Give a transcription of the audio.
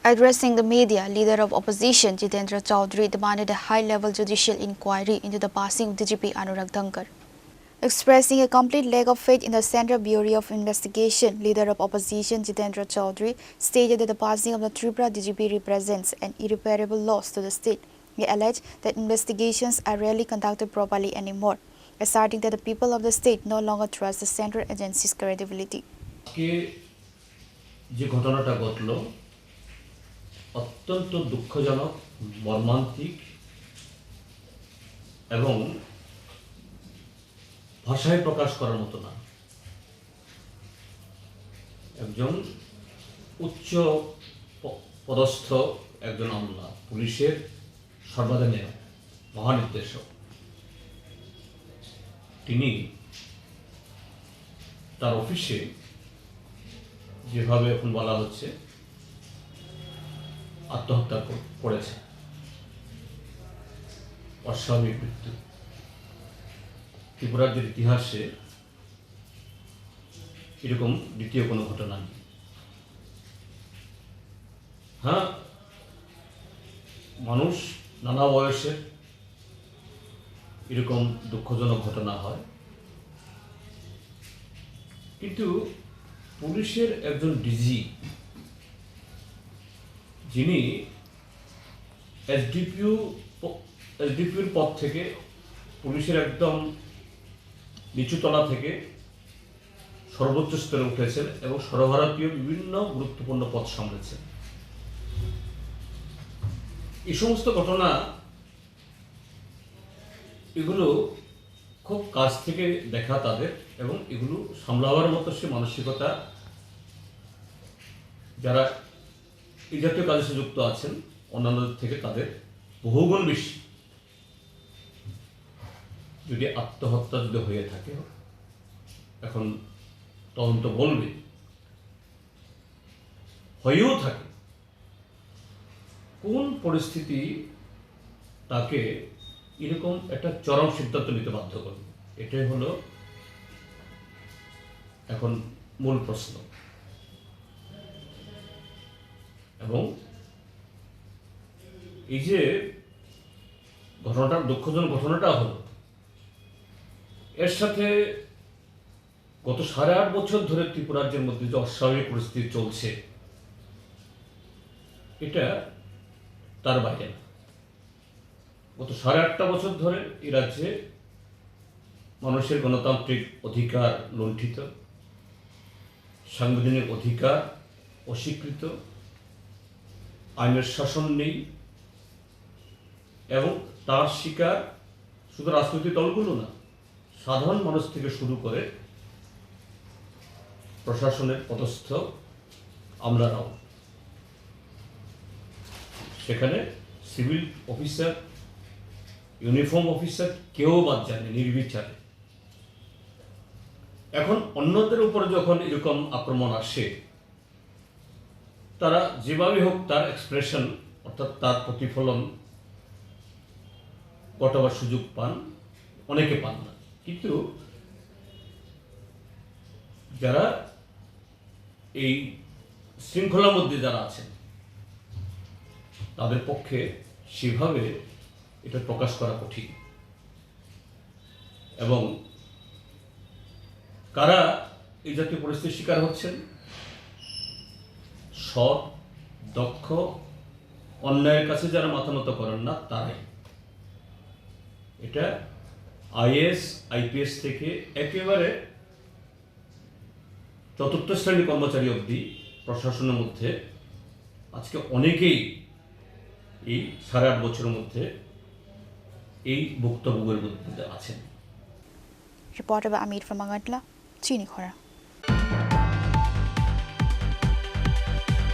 Addressing the media, leader of opposition Jitendra Chaudhary demanded a high-level judicial inquiry into the passing of DGP Anurag Dhankar. Expressing a complete lack of faith in the Central Bureau of Investigation, leader of opposition Jitendra Chaudhary stated that the passing of the Tripura DGP represents an irreparable loss to the state. He alleged that investigations are rarely conducted properly anymore, asserting that the people of the state no longer trust the central agency's credibility. অত্যন্ত দুঃখজনক, মর্মান্তিক এবং ভাষায় প্রকাশ করার মতো না। একজন উচ্চ পদস্থ একজন আমলা, পুলিশের সর্বাধিনায়ক, মহানির্দেশক, তিনি তার অফিসে যেভাবে এখন বলা হচ্ছে আত্মহত্যা করেছে, অস্বাভাবিক মৃত্যু। ত্রিপুরার ইতিহাসে এরকম দ্বিতীয় কোনো ঘটনা নেই। হ্যাঁ, মানুষ নানা বয়সে এরকম দুঃখজনক ঘটনা হয়, কিন্তু পুলিশের একজন ডিজি যিনি এসডিপিওর পদ থেকে, পুলিশের একদম নিচুতলা থেকে সর্বোচ্চ স্তরে উঠেছেন এবং সর্বভারতীয় বিভিন্ন গুরুত্বপূর্ণ পদ সামলেছেন। এই সমস্ত ঘটনা এগুলো খুব কাছ থেকে দেখা তাদের, এবং এগুলো সামলাবার মতো সে মানসিকতা যারা এই জাতীয় কাজে যুক্ত আছেন অন্যান্যদের থেকে তাদের বহুগুণ বেশি। যদি আত্মহত্যা যদি হয়ে থাকে, এখন তদন্ত বলবে, হয়েও থাকে, কোন পরিস্থিতি তাকে এরকম একটা চরম সিদ্ধান্ত নিতে বাধ্য করবে, এটাই হলো এখন মূল প্রশ্ন। এবং এই যে ঘটনাটা, দুঃখজনক ঘটনাটা হলো, এর সাথে গত 8.5 বছর ধরে ত্রিপুরা রাজ্যের মধ্যে যে অস্বাভাবিক পরিস্থিতি চলছে, এটা তার বাইরে না। গত 8.5 বছর ধরে এই রাজ্যে মানুষের গণতান্ত্রিক অধিকার লুণ্ঠিত, সাংবিধানিক অধিকার অস্বীকৃত, আইনের শাসন নেই, এবং তার শিকার শুধু রাজনৈতিক দলগুলো না, সাধারণ মানুষ থেকে শুরু করে প্রশাসনের পদস্থ আমলারাও। সেখানে সিভিল অফিসার, ইউনিফর্ম অফিসার কেউ বাদ যায়নি, নির্বিচারে। এখন অন্যদের উপরে যখন এরকম আক্রমণ আসে, তারা যেভাবে হোক তার এক্সপ্রেশন, অর্থাৎ তার প্রতিফলন ঘটাবার সুযোগ পান, অনেকে পান না। কিন্তু যারা এই শৃঙ্খলার মধ্যে যারা আছেন, তাদের পক্ষে সেভাবে এটা প্রকাশ করা কঠিন। এবং কারা এই জাতীয় পরিস্থিতির শিকার হচ্ছেন? সৎ, দক্ষ, অন্যায়ের কাছে যারা মাথা নত করেন না, তারাই। এটা আইএএস, আইপিএস থেকে একেবারে চতুর্থ শ্রেণীর কর্মচারী অবধি প্রশাসনের মধ্যে আজকে অনেকেই এই 8.5 বছরের মধ্যে এই ভুক্তভোগের মধ্যে আছেন। Reporter by Amit from Magadla, Chini Khora.